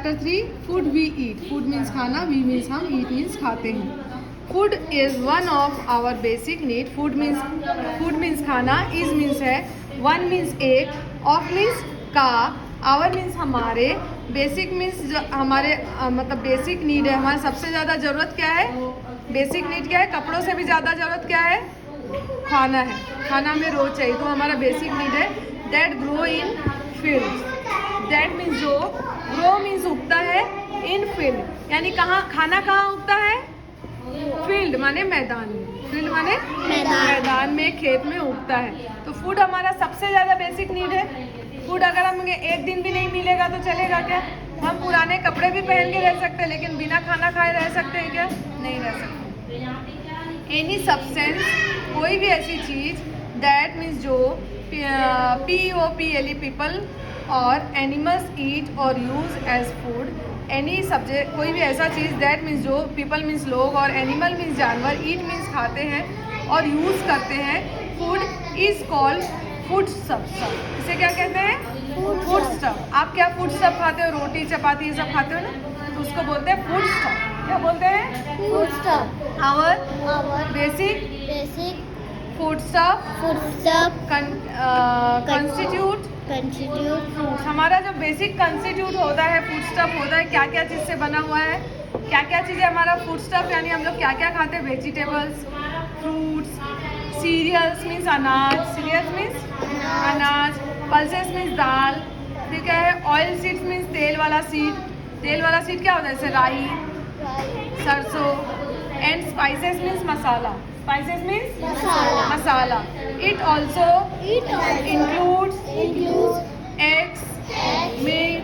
Chapter 3 food we eat. Food means खाना, we means हम, eat means खाते हैं। Food is one of our basic need. Food means खाना, is means है, one means एक, of means का, our means हमारे, बेसिक मीन्स हमारे मतलब बेसिक नीड है, हमारी सबसे ज़्यादा ज़रूरत क्या है, बेसिक नीड क्या है, कपड़ों से भी ज़्यादा ज़रूरत क्या है, खाना है, खाना में रोज चाहिए, तो हमारा बेसिक नीड है। That grow in field, that means जो, ग्रो मीन्स उगता है, इन फील्ड यानी कहाँ, खाना कहाँ उगता है, फील्ड माने मैदान में, फील्ड माने मैदान में, खेत में उगता है। तो फूड हमारा सबसे ज़्यादा बेसिक नीड है। फूड अगर हमें एक दिन भी नहीं मिलेगा तो चलेगा क्या, हम पुराने कपड़े भी पहन के रह सकते हैं, लेकिन बिना खाना खाए रह सकते हैं क्या, नहीं रह सकते। एनी सब्सटेंस, कोई भी ऐसी चीज़, दैट मीन्स जो, POPLE पीपल और एनिमल्स ईट और use as food. Any subject, कोई भी ऐसा चीज़, दैट मीन्स जो, पीपल मीन्स लोग और एनिमल मीन्स जानवर, ईट मीन्स खाते हैं और यूज़ करते हैं, food is called food stuff. इसे क्या कहते हैं, फूड स्टफ। आप क्या फूड स्टफ खाते हो, रोटी चपाती ये सब खाते हो ना, तो उसको बोलते हैं फूड स्टफ। क्या बोलते हैं, food stuff. Our basic food stuff constitute fruits. हमारा जो बेसिक कंस्टिट्यूट होता है, फूड स्टफ होता है, क्या क्या चीज़ से बना हुआ है, क्या क्या चीज़ें हमारा फूड स्टफ, यानी हम लोग क्या क्या खाते हैं, वेजिटेबल्स, फ्रूट्स, सीरियल्स मीन्स अनाज, सीरियल्स मीन्स अनाज, पल्सेस मीन्स दाल, फिर क्या है, ऑयल सीड्स मीन्स तेल वाला सीड, तेल वाला सीड क्या होता है, जैसे राई, सरसों, and spices means masala, spices means masala. It also includes eggs, meat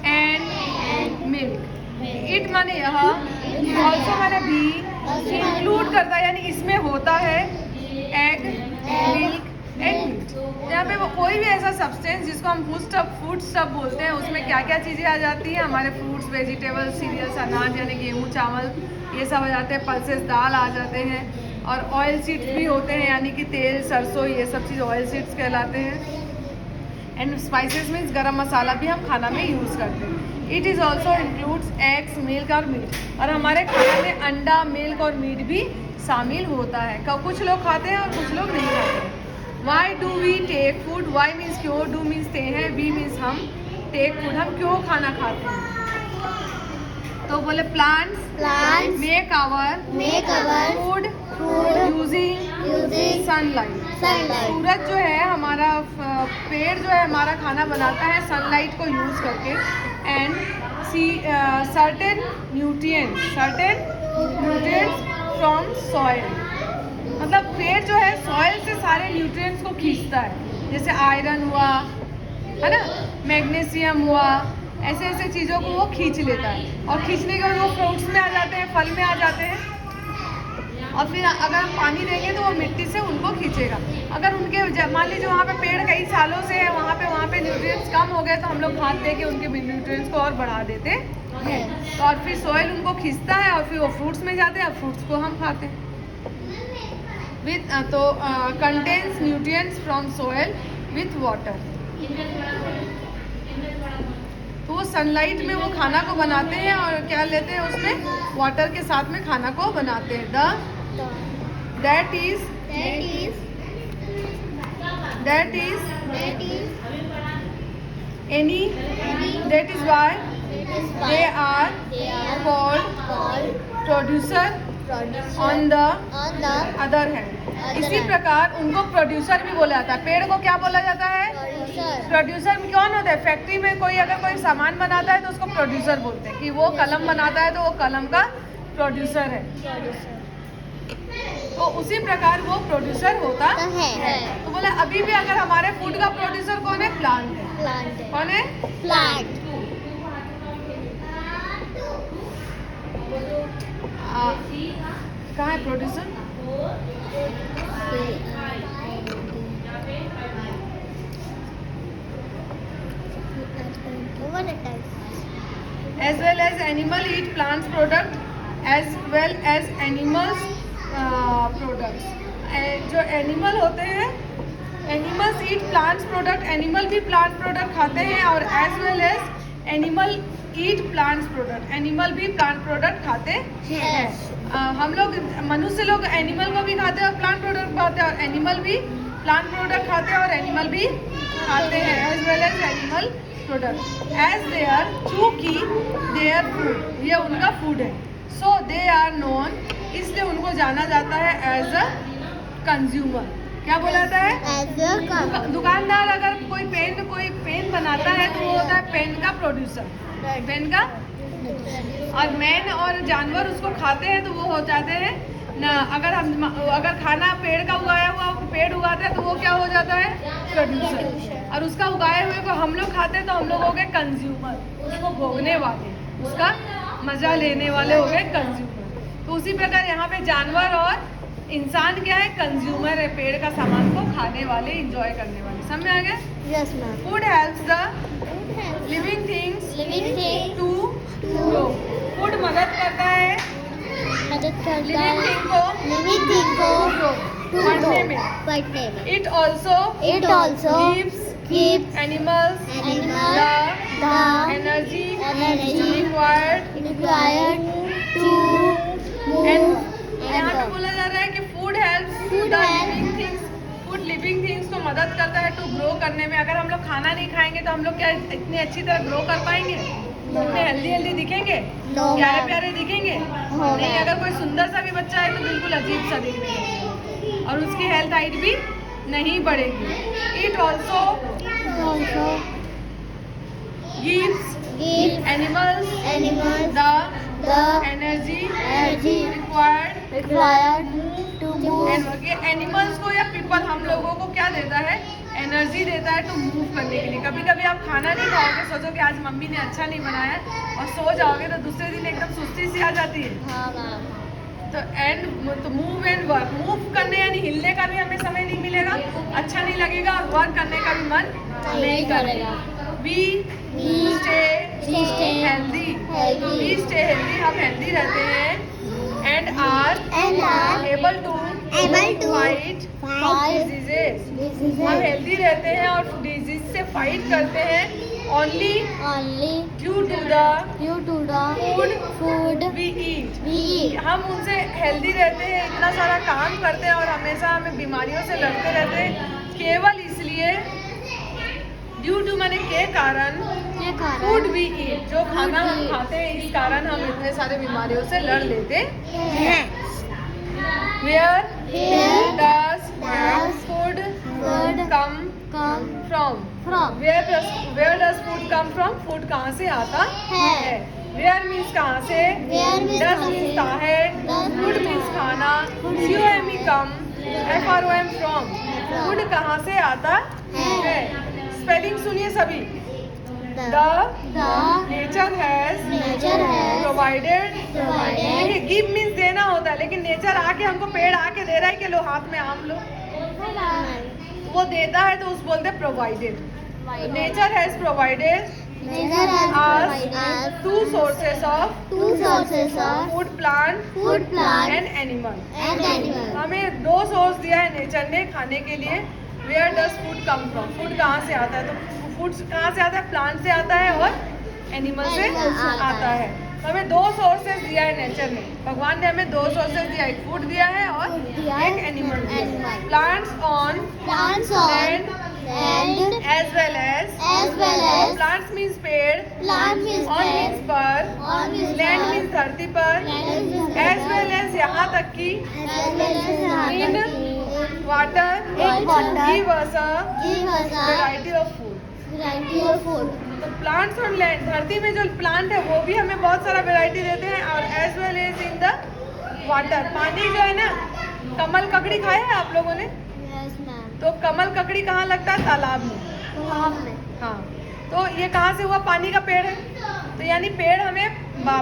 and milk। It माने यह, ऑल्सो माने भी, इंक्लूड करता है यानी इसमें होता है, एग, मिल्क एंड मीट। यहाँ पे वो कोई भी ऐसा सब्सटेंस जिसको हम फूड स्टफ बोलते हैं, उसमें क्या क्या चीज़ें आ जाती हैं, हमारे फ्रूट्स, वेजिटेबल्स, सीरियल्स, अनाज यानी गेहूँ चावल ये सब आ जाते हैं, पल्सेस दाल आ जाते हैं, और ऑयल सीड्स भी होते हैं यानी कि तेल, सरसों, ये सब चीज़ ऑयल सीड्स कहलाते हैं। एंड स्पाइसेस मीन्स गरम मसाला भी हम खाना में यूज़ करते हैं। It is also includes eggs, milk और मीट। और हमारे खाने में अंडा, मिल्क और मीट भी शामिल होता है। कुछ लोग खाते हैं और कुछ लोग नहीं खाते हैं। Why do we take food, why means क्यों, डू मीन्स ते हैं, वी मीन्स हम, टेक फूड हम क्यों खाना खाते हैं, तो बोले plants make our food using sunlight. सूरज जो है हमारा, पेड़ जो है हमारा खाना बनाता है सनलाइट को यूज़ करके। And certain nutrients from soil, मतलब पेड़ जो है सॉइल से सारे न्यूट्रिएंट्स को खींचता है, जैसे आयरन हुआ है ना, मैग्नीशियम हुआ, ऐसे ऐसे चीज़ों को वो खींच लेता है, और खींचने के बाद वो फ्रूट्स में आ जाते हैं, फल में आ जाते हैं, और फिर अगर हम पानी देंगे तो वो मिट्टी से उनको खींचेगा। अगर उनके मान लीजिए वहाँ पे पेड़ कई सालों से है, वहाँ पे न्यूट्रिएंट्स कम हो गए, तो हम लोग खाद दे के उनके न्यूट्रिएंट्स को और बढ़ा देते हैं, तो और फिर सॉइल उनको खींचता है, और फिर वो फ्रूट्स में जाते हैं, और फ्रूट्स को हम खाते हैं। तो contains nutrients from soil with water. तो वो सनलाइट में वो खाना को बनाते हैं, और क्या लेते हैं उसमें, वाटर के साथ में खाना को बनाते हैं। That is any, that is why they are called producer on the other hand. इसी प्रकार उनको प्रोड्यूसर भी बोला जाता है। पेड़ को क्या बोला जाता है, प्रोड्यूसर कौन होता है, फैक्ट्री में कोई अगर कोई सामान बनाता है तो उसको प्रोड्यूसर बोलते हैं, कि वो कलम बनाता है तो वो कलम का प्रोड्यूसर है। तो उसी प्रकार वो प्रोड्यूसर होता है। तो बोला अभी भी अगर हमारे फूड का प्रोड्यूसर कौन है, प्लांट है। कौन है, प्लांट। कहाँ है producer, as well as animal eat plants product as well as animals products। जो एनिमल होते हैं animals eat plants product, animal भी प्लांट प्रोडक्ट खाते हैं, और as well as animal eat plants product, animal भी प्लांट प्रोडक्ट खाते हैं। हम लोग मनुष्य लोग एनिमल को भी खाते हैं और प्लांट प्रोडक्ट खाते हैं, और एनिमल भी प्लांट प्रोडक्ट खाते हैं और एनिमल भी खाते हैं, as well as animal product as they are, चूँकि देयर फूड, ये उनका फूड है, सो दे आर नोन, इसलिए उनको जाना जाता है एज अ कंज्यूमर। क्या बोला जाता है? दुकानदार अगर कोई पेन बनाता है तो वो होता है पेन का प्रोड्यूसर, पेन का, और मैन और जानवर उसको खाते हैं तो वो हो जाते हैं ना। अगर खाना पेड़ का उगाया हुआ पेड़ उगाते हैं तो वो क्या हो जाता है? प्रोड्यूसर। और उसका उगाए हुए को हम लोग खाते हैं तो हम लोग हो गए कंज्यूमर, उसको भोगने वाले, उसका मजा लेने वाले हो गए कंज्यूमर। तो उसी प्रकार यहाँ पे जानवर और इंसान क्या है? कंज्यूमर है, पेड़ का सामान को खाने वाले, इंजॉय करने वाले। समझ में आ गया? Yes ma'am. Food helps the living things to grow. Food मदद करता है लिविंग थिंग को बढ़ने में। It also gives animals the energy required to move. यहाँ पे बोला जा रहा है कि food helps the living things, food living things को मदद करता है टू ग्रो करने में। अगर हम लोग खाना नहीं खाएंगे तो हम लोग क्या इतनी अच्छी तरह ग्रो कर पाएंगे? इतने हेल्दी दिखेंगे? प्यारे प्यारे दिखेंगे? नहीं। अगर कोई सुंदर सा भी बच्चा है तो बिल्कुल अजीब सा दिखने लगेगा और उसकी हेल्थ हाइट भी नहीं बढ़ेगी। It also gives animals the energy required to move. Animals को या पीपल हम लोगों को क्या देता है? एनर्जी देता है टू मूव करने के लिए। कभी कभी आप खाना नहीं खाओगे, सोचो कि आज मम्मी ने अच्छा नहीं बनाया और सो जाओगे तो दूसरे दिन एकदम सुस्ती सी आ जाती है। तो मूव एंड वर्क, मूव करने यानी हिलने का भी हमें समय नहीं मिलेगा, अच्छा नहीं लगेगा, और वर्क करने का भी मन नहीं करेगा। वी स्टे हेल्दी, हम हेल्दी रहते हैं, and are able to fight diseases. हम हेल्दी रहते हैं और डिजीज से फाइट करते हैं only due to the food we eat. हम उनसे हेल्दी रहते हैं, इतना सारा काम करते हैं और हमेशा हमें बीमारियों से लड़ते रहते हैं केवल इसलिए, ड्यू टू माने के कारण, फूड वी ईट, जो खाना हम खाते हैं इस कारण हम इतने सारे बीमारियों से लड़ लेते हैं। Where does food come from? Where does food come from? Food कहाँ से आता है? Where means कहाँ से, does means का है, food means खाना, COME come, FROM from, food कहाँ से आता है। स्पेलिंग सुनिए सभी। The nature has provided, देखिए गिव मीन्स देना होता है, लेकिन नेचर आके हमको पेड़ आके दे रहा है कि लो हाथ में आम लो, वो देता है तो उस बोलते provided. Nature has provided us two sources of food, plant and animal। हमें दो सोर्स दिया है नेचर ने खाने के लिए। Where does food come from? Food कहाँ से आता है? तो फूड कहाँ से आता है? प्लांट से आता है और एनिमल से आता है। तो हमें दो सोर्सेज दिया है नेचर ने, भगवान ने हमें दो सोर्सेज दिया, एक फूड दिया है और एक एनिमल दिया। Plants on land as well as, plants means पेड़, ऑन मीन्स पर, लैंड मीन्स धरती पर, एज वेल एज यहाँ तक कि in water give us a variety of food. तो प्लांट्स ऑन लैंड, धरती में जो प्लांट है वो भी हमें बहुत सारा वैरायटी देते हैं, और as well as in the water, पानी जो है ना, कमल ककड़ी खाए हैं आप लोगों ने? तो कमल ककड़ी कहाँ लगता है? तालाब में। हाँ, तो ये कहाँ से हुआ? पानी का पेड़ है। तो यानी पेड़ हमें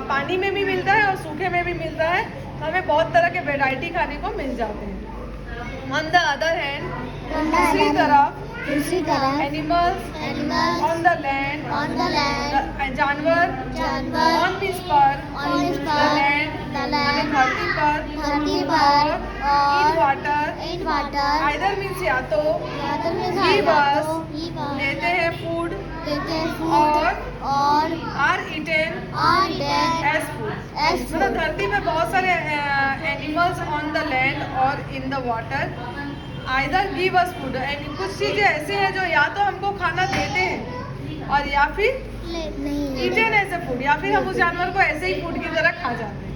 पानी में भी मिलता है और सूखे में भी मिलता है, तो हमें बहुत तरह के वैरायटी खाने को मिल जाते हैं। ऑन द अदर हैंड, दूसरी तरफ एनिमल्स ऑन द लैंड, जानवर ऑन मीन्स पर, लैंड धरती पर, और इन वाटर आइदर मीन्स या तो गिव अस देते हैं फूड और आर ईटेन एज फूड। मतलब धरती में बहुत सारे एनिमल्स ऑन द लैंड और इन the water either give us food, कुछ चीजें ऐसे हैं जो या तो हमको खाना देते हैं और या फिर ईटेन एज ए फूड, या फिर हम उस जानवर को ऐसे ही फूड की तरह खा जाते हैं।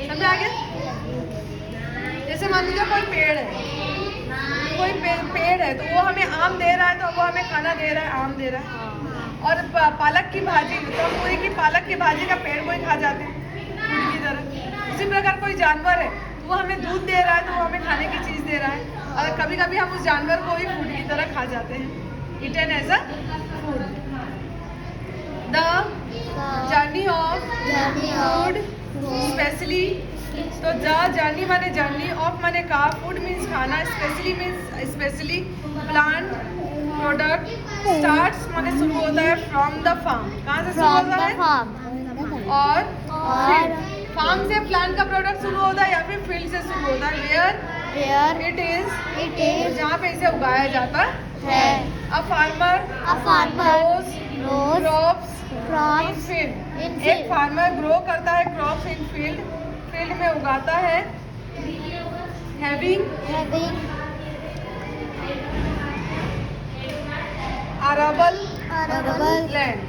समझ आ गया? जैसे मान लीजिए कोई पेड़ है, पेड़ है तो वो हमें आम दे रहा है, तो वो हमें खाना दे रहा है, आम दे रहा है। और पालक की भाजी, तो हम पूरी की पालक की भाजी का पेड़ को ही खा जाते हैं फूड की तरह। उसी प्रकार कोई जानवर है तो वो हमें दूध दे रहा है, तो वो हमें खाने की चीज़ दे रहा है, और कभी कभी हम उस जानवर को ही फूड की तरह खा जाते हैं, eaten as a food. The journey of food specially, तो जर्नी माने जर्नी, ऑफ माने का, फूड मीन्स खाना, specially means specially, plant product, starts माने शुरू होता है, फ्रॉम द फार्म, कहाँ से शुरू होता है, और फार्म से प्लांट का प्रोडक्ट शुरू होता है या फिर फील्ड से शुरू होता है, वेयर इट इज, जहाँ पे इसे उगाया जाता है। A farmer crops in field, एक फार्मर ग्रो करता है क्रॉप्स इन फील्ड में उगाता है, having arable land,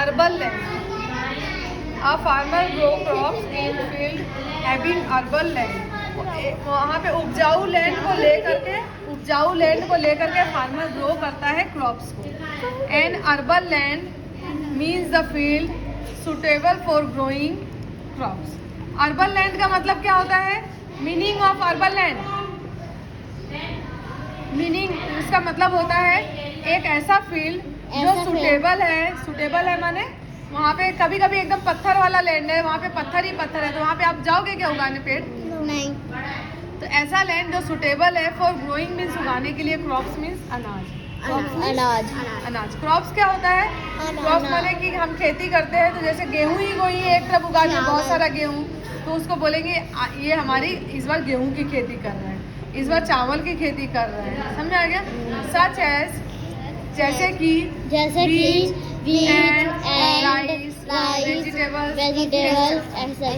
urban land. A farmer grow crops in field having urban land. वहाँ पे उपजाऊ लैंड को लेकर के फार्मर ग्रो करता है क्रॉप्स को। N urban land means the field suitable for growing crops. Urban land का मतलब क्या होता है? Meaning of urban land, meaning इसका मतलब होता है एक ऐसा फील्ड जो सुटेबल है माने वहाँ पे कभी कभी एकदम पत्थर वाला लैंड है, वहाँ पे पत्थर ही पत्थर है, तो वहाँ पे आप जाओगे क्या उगाने पेड़? नहीं। तो ऐसा लैंड जो सुटेबल है फॉर ग्रोइंग मीन्स उगाने के लिए, क्रॉप्स मीन्स अनाज। क्रॉप्स क्या होता है? क्रॉप्स माने कि हम खेती करते हैं, तो जैसे गेहूं ही कोई एक तरफ उगा दिया बहुत सारा गेहूं, तो उसको बोलेंगे ये हमारी इस बार गेहूं की खेती कर रहे हैं, इस बार चावल की खेती कर रहे हैं। समझ आ गया? सच एज जैसे कि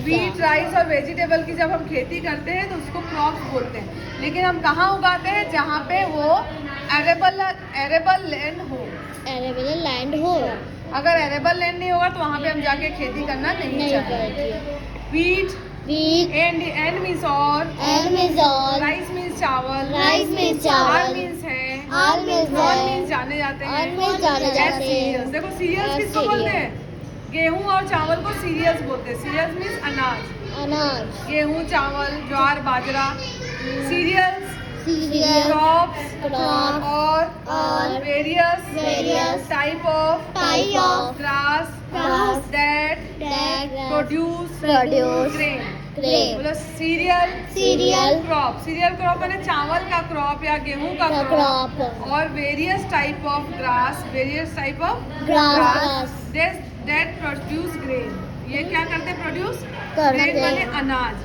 वीट, राइस और वेजिटेबल की जब हम खेती करते हैं तो उसको क्रॉप्स बोलते हैं। लेकिन हम कहाँ उगाते हैं? जहाँ पे वो एरेबल लैंड हो। अगर एरेबल लैंड नहीं होगा तो वहाँ पे हम जाके खेती करना नहीं चाहिए। वीट एंड मीन्स और, राइस मीन्स चावल, हार मीन्स है, नॉन मीन्स जाने जाते हैं, सीरियल्स। देखो सीरियल्स किसको बोलते हैं? गेहूं और चावल को सीरियल्स बोलते हैं। सीरियल्स मीन्स अनाज, गेहूं, चावल, ज्वार, बाजरा। सीरियल्स क्रॉप्स और various type of grass that produce grain. बोलो सीरियल क्रॉप मैंने चावल का क्रॉप या गेहूं का क्रॉप, और various type of grass that produce grain. ये क्या करते हैं? प्रोड्यूस ग्रेन माने अनाज।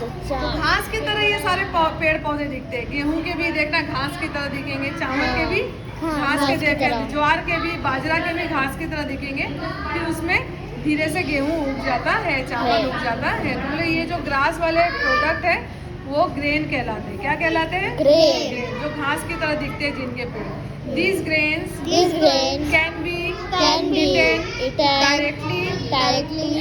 तो घास की तरह ये सारे पेड़ पौधे दिखते हैं। गेहूं के भी देखना घास की तरह दिखेंगे, चावल के भी घास के देखेंगे, ज्वार के भी, बाजरा के भी घास की तरह दिखेंगे। फिर उसमें धीरे से गेहूं उग जाता है, चावल उग जाता है। तो बोले ये जो ग्रास वाले प्रोडक्ट है वो ग्रेन कहलाते हैं। क्या कहलाते हैं? ग्रेन, जो घास की तरह दिखते हैं जिनके पेड़। These grains can be eaten directly.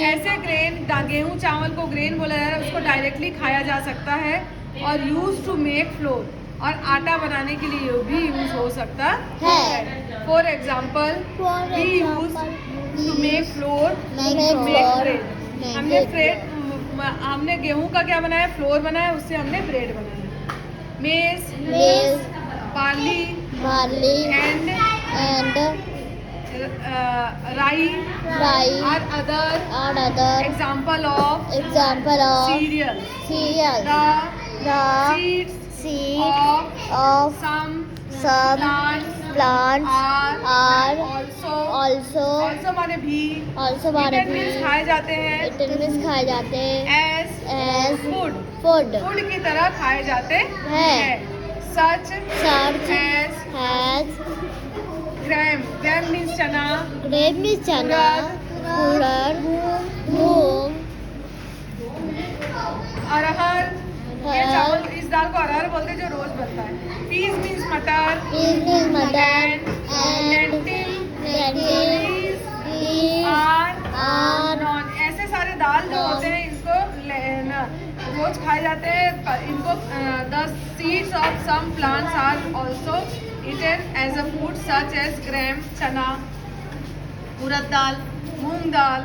ऐसे ग्रेन, गेहूं चावल को ग्रेन बोला जा रहा है, उसको डायरेक्टली खाया जा सकता है। और यूज टू मेक फ्लोर, और आटा बनाने के लिए भी यूज हो सकता है। For example we use to make flour to make bread. हमने गेहूं का क्या बनाया? फ्लोर बनाया, उससे हमने ब्रेड बनाया। मेज, barley and rye are other example of cereal. The seeds of some plants plants are also also माने भी माने eaten means खाए जाते हैं eaten means खाए जाते हैं as food फूड की तरह खाए जाते हैं such as gram means चना grape means chana urad मूंग अरहर ये चावल इस दाल को अरहर बोलते हैं जो रोज बनता है पीस मीन्स मटर लेंटिल आर नॉन ऐसे सारे दाल जो होते हैं इनको रोज खाए जाते हैं इनको the seeds of some plants are also eaten as a food such as gram chana urad दाल मूंग दाल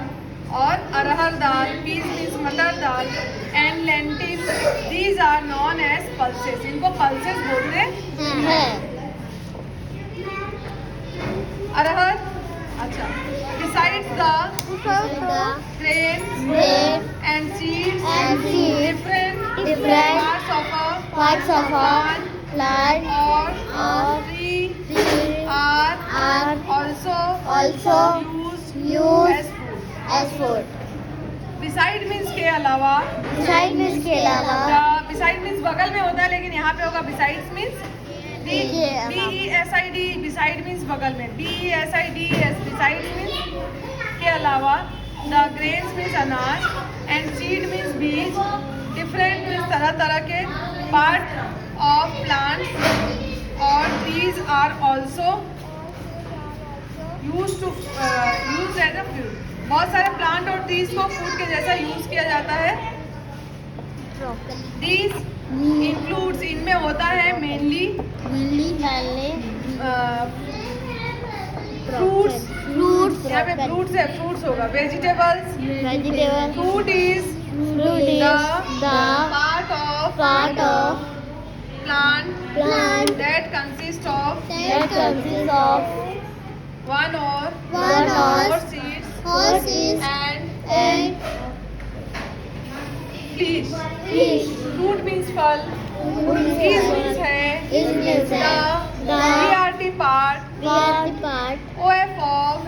और अरहर दाल पीस मीन्स मटर दाल and lentil these are known as pulses इनको पल्सेस बोलते हैं अरहर अच्छा besides the grains and seeds different parts of a plant or tree are also used as food beside means के अलावा beside means बगल में होता है लेकिन यहाँ पे होगा besides means BESID beside means बगल में BESID besides means के अलावा the grains means अनाज and seed means बीज different means तरह तरह के part of plants or trees are also used as a food बहुत सारे प्लांट और ट्रीज को फूड के जैसा यूज किया जाता है These includes इनमें होता है मेनली फ्रूट्स यहाँ पे फ्रूट्स है फ्रूट्स होगा vegetables fruit is the part of plant that consists of one or more seeds and leaves. Fruit means फल is means है the BRT part OF of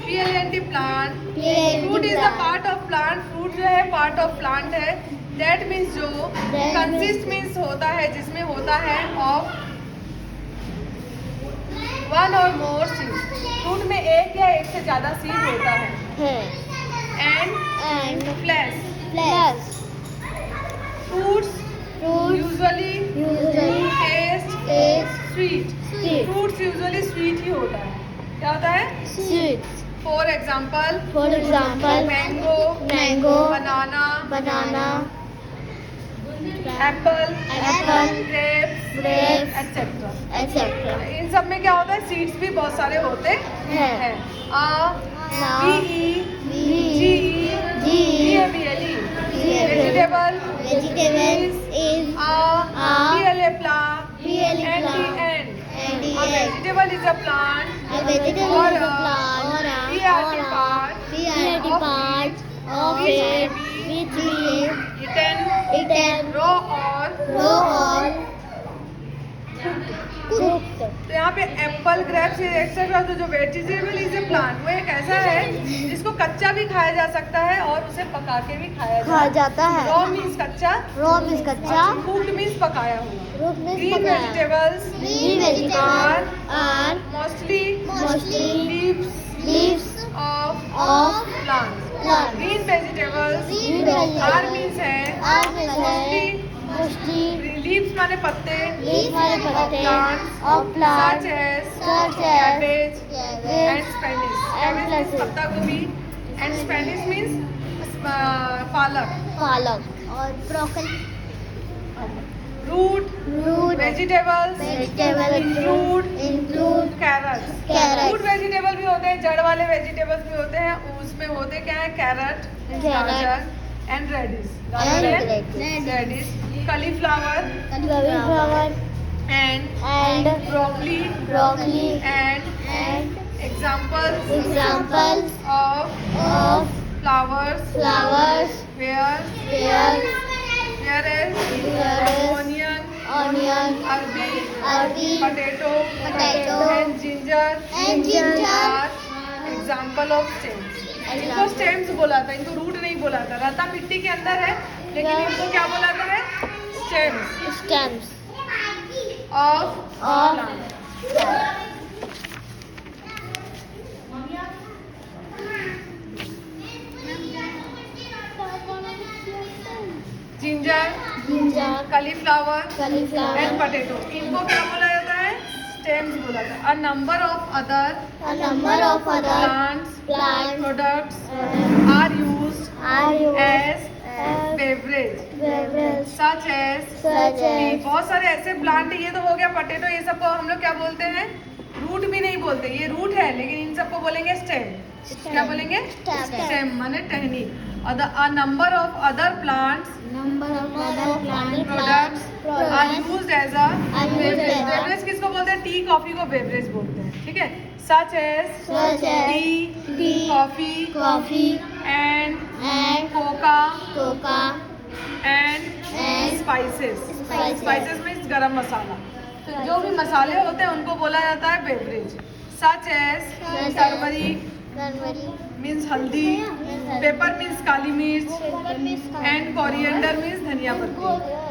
PLNT plant fruit is the part of plant fruit जो है part of plant है that means जो consist means होता है जिसमें होता है of one or more seeds fruit में एक या एक से ज्यादा सीड होता है and flesh fruits usually taste sweet fruits usually sweet ही होता है क्या होता है for example mango banana apple grapes etc इन सब में क्या होता है सीड्स भी बहुत सारे होते हैं VEGETABLE vegetable is a vegetable is a plant or a PRT part of it which is eaten raw or cooked तो यहाँ पे एप्पल ग्रेप्स एक्सेट्रा तो जो वेजिटेबल इज ए प्लांट वो एक ऐसा है जिसको कच्चा भी खाया जा सकता है और उसे पका के भी खाया जाता है रॉ मीन्स कच्चा कुक्ड मीन्स पकाया हुआ green vegetables are mostly leaves of plants green vegetables are means है मोस्टली लीव्स माने पत्ते of plants such as cabbage and spinach पत्ता गोभी and spinach means पालक और broccoli root vegetables include carrots root vegetable भी होते हैं जड़ वाले vegetables भी होते हैं उसमें होते क्या है carrot and radish cauliflower and broccoli and examples of flowers where onion onion, अरबी, arbi, potato, potato, and ginger and ginger are example of stems. इनको स्टेम्स बोला था, इनको रूट नहीं बोला था। लता मिट्टी के अंदर है, लेकिन इनको क्या बोला था? Stems stems of of plant. Ginger, ginger, cauliflower cauliflower, and potato, इनको क्या बोला जाता है? स्टेम्स बोला था। अ number of other a number of other plants plants products are used are used as as beverage beverage such as such tea। as बहुत सारे ऐसे प्लांट, ये तो हो गया पोटैटो, ये सबको हम लोग क्या बोलते हैं? रूट भी नहीं बोलते, ये रूट है, लेकिन इन सबको बोलेंगे स्टेम। क्या बोलेंगे? Stem. स्टेम माने टहनी। और a number of other plants number of other plant products are used as a Are used beverage. as a- beverage किसको बोलते हैं? टी कॉफी को बेवरेज बोलते हैं, ठीक है। Such as Such as tea, tea, coffee coffee and and coca coca and And spices. spices. Spices means गरम मसाला। तो जो भी मसाले होते हैं उनको बोला जाता है beverage. Such as Such as- turmeric turmeric means हल्दी, पेपर मीन्स काली मिर्च एंड कोरिएंडर मीन्स धनिया पत्ती।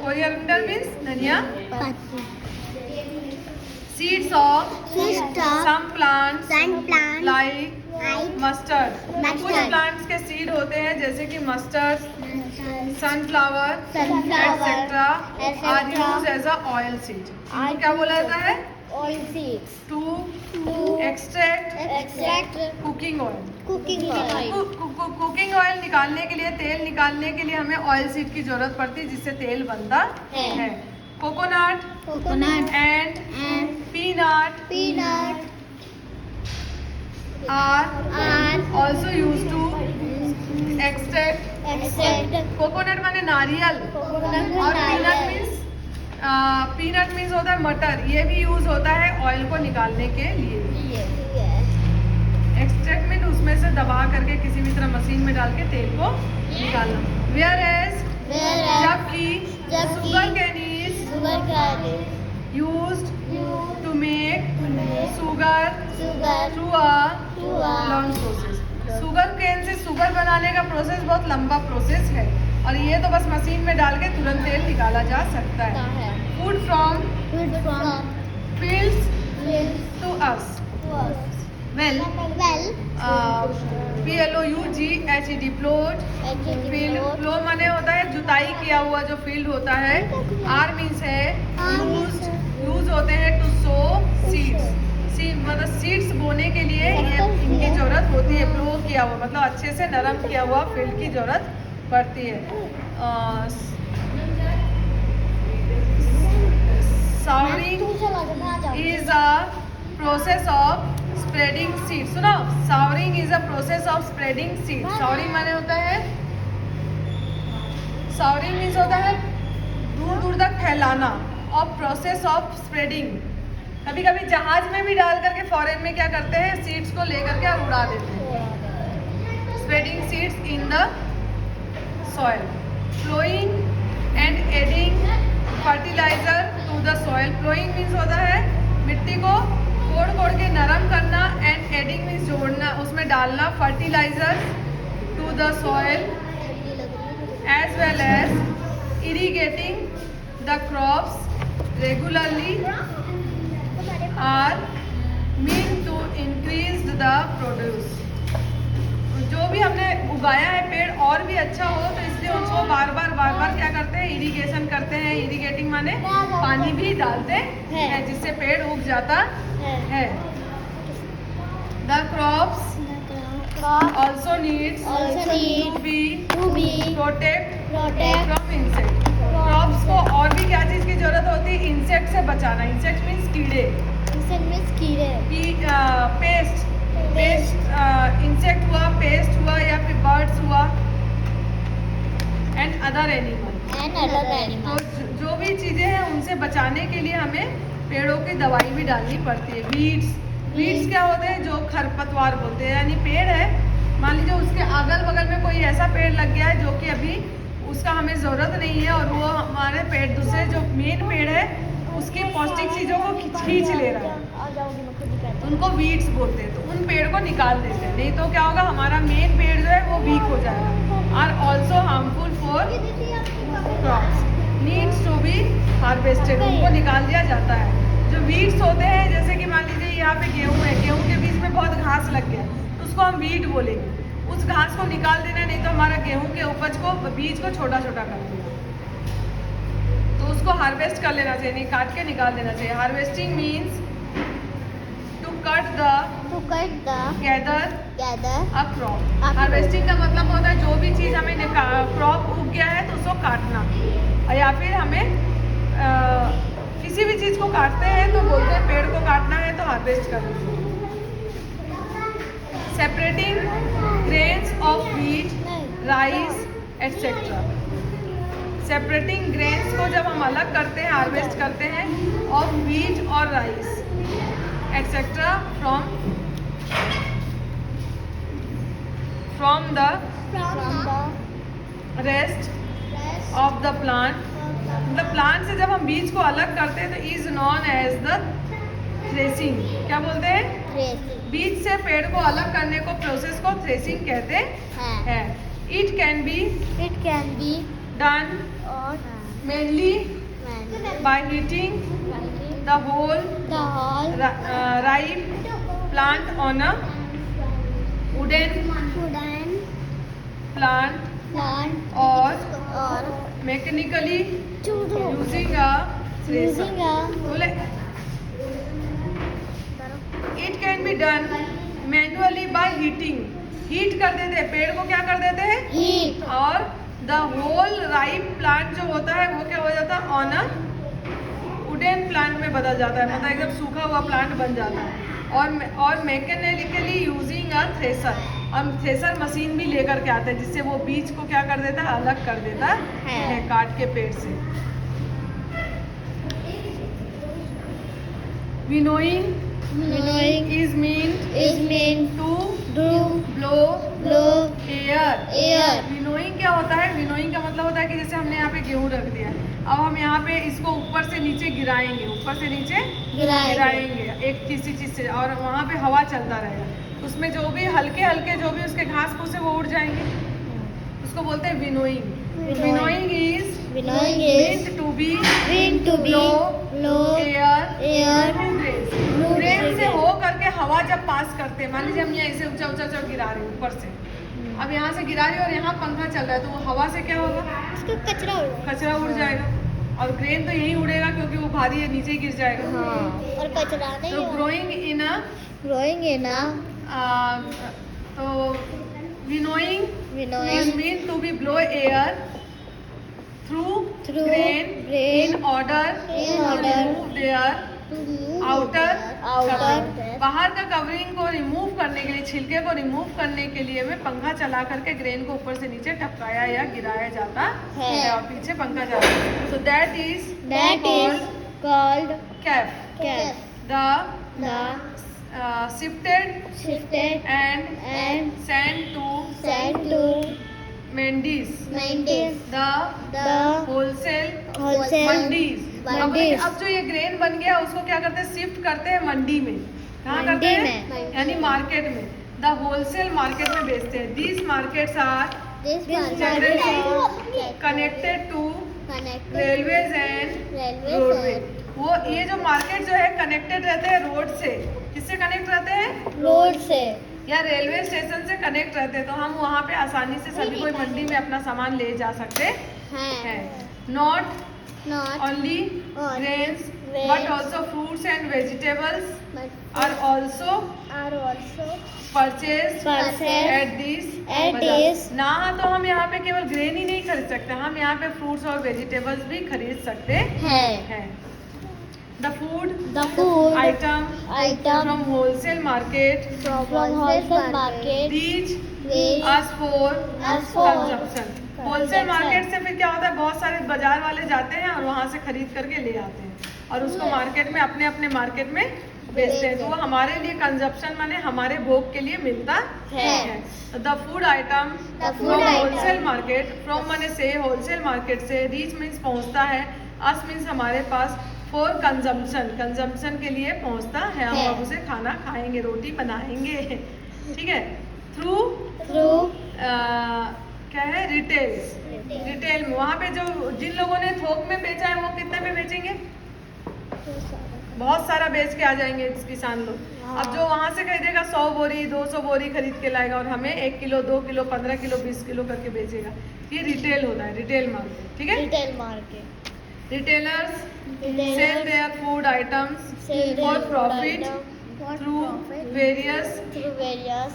कोरिएंडर मीन्स धनिया। Seeds of Seeds of some plants sun plant like like mustard. कुछ Mustard. प्लांट्स के सीड होते हैं जैसे कि mustard, sunflower Sunflower, etcetera etc. Are used as a oil seed. इनको क्या बोला जाता है? oil seeds to to extract extract cooking oil. cooking oil cooking oil निकालने के लिए, तेल निकालने के लिए हमें ऑयल सीड की जरूरत पड़ती है, जिससे तेल बनता है। Coconut coconut and and peanut peanut are are also use to extract. extract coconut माने नारियल, coconut और पीनट मीन्स होता है मटर। ये भी यूज होता है ऑयल को निकालने के लिए। एक्सट्रैक्ट मीन उसमें से दबा करके किसी भी तरह मशीन में डाल के तेल को निकालना। वेयर एज जबकि sugar cane is sugar cane used used to make to make sugar sugar through a to a long process. Sugar cane से शुगर बनाने का प्रोसेस बहुत लंबा प्रोसेस है, और ये तो बस मशीन में डाल के तुरंत तेल निकाला जा सकता है। Food from food from fields fields to us. was well well PLOUGHED plot. Field plough माने होता है जुताई किया हुआ जो फील्ड होता है। आर मीन्स है यूज होते हैं टू सो सीड्स। सीड मतलब सीड्स बोने के लिए ये इनकी जरूरत होती है। फ्लो किया हुआ मतलब अच्छे से नरम किया हुआ फील्ड की जरूरत पड़ती है। Sowing is a process of spreading seed. सुनो, sowing is a process of spreading seed. Sowing माने होता है, सावरिंग मीन्स होता है दूर दूर तक फैलाना, और प्रोसेस ऑफ स्प्रेडिंग। कभी कभी जहाज में भी डाल करके फॉरेन में क्या करते हैं, सीड्स को लेकर के और उड़ा देते हैं। Spreading seeds in the soil, ploughing and adding fertiliser to the soil. Ploughing means होता है मिट्टी को कोड़ कोड़ के नरम करना, एंड एडिंग मीन्स जोड़ना, उसमें डालना fertiliser to the soil, as well as irrigating the crops regularly are mean to increase the produce. जो भी हमने उगाया है पेड़ और भी अच्छा हो, तो इसलिए उसको बार बार क्या करते हैं, इरिगेशन करते हैं। इरिगेटिंग माने पानी भी डालते हैं, जिससे पेड़ उग जाता है। The crops also needs Also need to be to be protect protect from insect. Crops को और भी क्या चीज़ की जरूरत होती है, इंसेक्ट से बचाना। इंसेक्ट मीन्स कीड़े, कीड़े पेस्ट इंसेक्ट हुआ, पेस्ट हुआ, या फिर बर्ड्स हुआ, and other animal. and other तो animals जो भी चीज़ें हैं उनसे बचाने के लिए हमें पेड़ों की दवाई भी डालनी पड़ती है। वीड्स क्या होते हैं, जो खरपतवार बोलते हैं, यानी पेड़ है, मान लीजिए उसके अगल बगल में कोई ऐसा पेड़ लग गया है जो कि अभी उसका हमें ज़रूरत नहीं है और वो हमारे पेड़ दूसरे जो मेन पेड़ है उसकी पौष्टिक चीज़ों को खींच ले रहा है, उनको वीड्स बोलते हैं। तो उन पेड़ को निकाल देते हैं, नहीं तो क्या होगा, हमारा मेन पेड़ जो है वो वीक हो जाएगा। Are also harmful for crops needs to be harvested, उनको निकाल दिया जाता है। जो वीड्स होते हैं, जैसे कि मान लीजिए यहाँ पे गेहूँ है, गेहूँ के बीच में बहुत घास लग गया तो उसको हम वीड बोलेंगे। उस घास को निकाल देना, नहीं तो हमारा गेहूँ के उपज को, बीज को छोटा छोटा कर देना, तो उसको हार्वेस्ट कर लेना चाहिए, नहीं काट के निकाल देना चाहिए। Harvesting means to cut the gather a crop. Harvesting का मतलब होता है जो भी चीज़ हमें क्रॉप उग गया है तो उसको काटना, और या फिर हमें किसी भी चीज़ को काटते हैं तो बोलते हैं पेड़ को काटना है तो हार्वेस्ट करना। Separating grains of wheat, rice etcetera. Separating grains को जब हम अलग करते हैं, हार्वेस्ट करते हैं, ऑफ व्हीट और rice etcetera from the rest of the plant. मतलब प्लांट से जब हम बीज को अलग करते हैं तो is known as the threshing. क्या बोलते हैं? बीज से पेड़ को अलग करने को प्रोसेस को थ्रेसिंग कहते हैं। It can be done mainly by heating the whole ripe plant on a wooden plant और mechanically using a thresher. बोले it can be done manually by heating. Heat कर देते हैं, पेड़ को क्या कर देते हैं? हीट। और the whole ripe plant जो होता है वो क्या हो जाता है? on a wooden plant में बदल जाता है, मतलब एकदम सूखा हुआ प्लांट बन जाता है। और मैकेनिकली यूजिंग अ थ्रेसर, हम थ्रेसर मशीन भी लेकर के आते हैं जिससे वो बीज को क्या कर देता है? अलग कर देता है काट के पेड़ से। Winnowing is mean to blow air. Winnowing क्या होता है? विनोइंग का मतलब होता है कि जैसे हमने यहाँ पे गेहूँ रख दिया, अब हम यहाँ पे इसको ऊपर से नीचे गिराएंगे, ऊपर से नीचे गिराएंगे एक किसी चीज़ से, और वहाँ पे हवा चलता रहेगा, उसमें जो भी हल्के हल्के जो भी उसके घास फूस है वो उड़ जाएंगे, उसको बोलते हैं winnowing. Winnowing is meant to be blow air grain से हो करके हवा जब पास करते हैं, मान लीजिए हम यहाँ ऐसे ऊंचा ऊंचा गिरा रहे हैं ऊपर से, अब यहाँ से गिरा रहे हैं और यहाँ पंखा चल रहा है, तो वो हवा से क्या होगा? कचरा उड़ जाएगा, और ग्रेन तो यही उड़ेगा क्योंकि वो भारी है, नीचे गिर जाएगा। और कचरा नहीं। तो ग्रोइंग इन अ तो winnowing is mean to be blow air through grain in order to remove their outer बाहर का कवरिंग को रिमूव करने के लिए, छिलके को रिमूव करने के लिए में पंखा चला करके ग्रेन को ऊपर से नीचे टपकाया या गिराया जाता है, और पीछे पंखा चलता है। So that is called cap. The shifted and sent to Mendies, the wholesale mandis. अब जो ये ग्रेन बन गया उसको क्या करते हैं? शिफ्ट करते हैं मंडी में। कहाँ करते हैं? यानी मार्केट में, द होलसेल मार्केट में बेचते हैं। These markets are generally connected to railways and roadway. वो ये जो मार्केट जो है कनेक्टेड रहते हैं रोड से। किससे कनेक्ट रहते हैं? रोड से या रेलवे स्टेशन से कनेक्ट रहते हैं, तो हम वहाँ पे आसानी से सभी कोई मंडी में अपना सामान ले जा सकते हैं। Not only grains but also fruits and vegetables are also purchase at this. ना तो हम यहाँ पे केवल ग्रेन ही नहीं खरीद सकते, हम यहाँ पे फ्रूट्स और वेजिटेबल्स भी खरीद सकते हैं। The food item from wholesale market reach us for consumption। Wholesale market से फिर क्या होता है? बहुत सारे बाजार वाले जाते हैं और वहाँ से खरीद करके ले आते हैं और उसको मार्केट में अपने मार्केट में बेचते हैं, तो वो हमारे लिए कंजप्शन माने हमारे भोग के लिए मिलता है। The food item The food from item. Wholesale market, from माने से, होलसेल मार्केट से, रीच मीन्स पहुंचता है, अस मीन्स हमारे पास, फॉर कंजम्पशन, कंजम्पशन के लिए पहुंचता है, हम है। अब उसे खाना खाएंगे, रोटी बनाएंगे, ठीक है। थ्रू Through क्या है, रिटेल्स, रिटेल में, वहाँ पे जो जिन लोगों ने थोक में बेचा है वो कितने में बेचेंगे, बहुत सारा बेच के आ जाएंगे किसान लोग। अब जो वहाँ से खरीदेगा 100 बोरी 200 बोरी खरीद के लाएगा और हमें 1 किलो 2 किलो 15 किलो 20 किलो करके बेचेगा, ये रिटेल होता है, रिटेल मार्केट, ठीक है। retail market. Retailers Retailers sell their food items sell for their profit product through various through various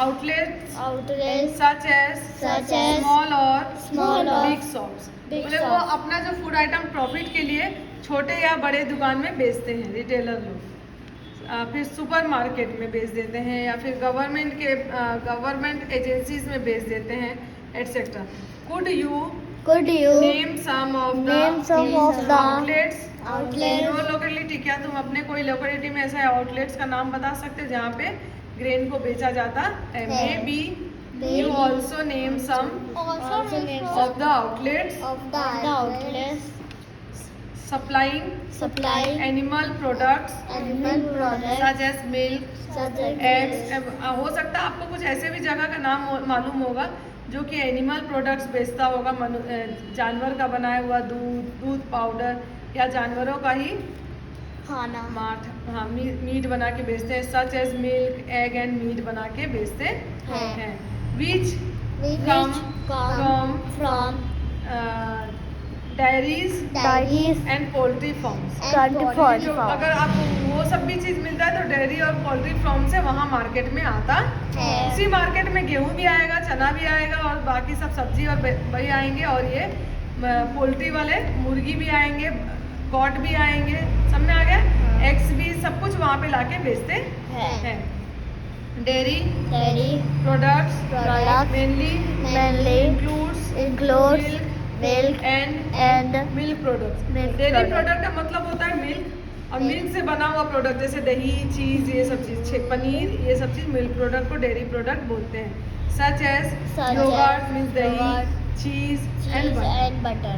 outlets outlets such as such as small और small or big shops, big मतलब वो shops. अपना जो food item profit के लिए छोटे या बड़े दुकान में बेचते हैं रिटेलर लोग, फिर सुपर मार्केट में बेच देते हैं या फिर गवर्नमेंट एजेंसीज में बेच देते हैं etcetera. Could you Could you name some of name some of the outlets outlets your locality, क्या तुम अपने कोई लोकेलिटी में ऐसा आउटलेट्स का नाम बता सकते हो जहाँ पे ग्रेन को बेचा जाता है? Maybe you also name some also name of the outlets of the outlets supplying supplying animal products animal products such as milk, such as eggs, हो सकता है आपको कुछ ऐसे भी जगह का नाम मालूम होगा जो कि एनिमल प्रोडक्ट्स बेचता होगा, जानवर का बनाया हुआ दूध पाउडर या जानवरों का ही खाना हाँ मीट बना के बेचते हैं, such as milk egg and meat बना के बेचते हैं। Which which come come from dairies and poultry farms, and जो अगर आप वो सब भी चीज़ मिलता है तो डेयरी और पोल्ट्री फार्म से वहाँ मार्केट में आता है। उसी मार्केट में गेहूं भी आएगा, चना भी आएगा और बाकी सब सब्जी और वही आएंगे, और ये पोल्ट्री वाले मुर्गी भी आएंगे, गॉट भी आएंगे, सब में आ गया, एग्स भी, सब कुछ वहाँ पे लाके बेचते हैं। Dairy products mainly includes milk and and milk products. milk dairy product. Product का मतलब होता है मिल्क, और मिल्क से बना हुआ प्रोडक्ट जैसे दही चीज़ ये सब चीज़, पनीर, ये सब चीज़ मिल्क प्रोडक्ट को डेयरी प्रोडक्ट बोलते हैं। Such as Such yogurt as means दही, yogurt, cheese cheese and butter. and butter.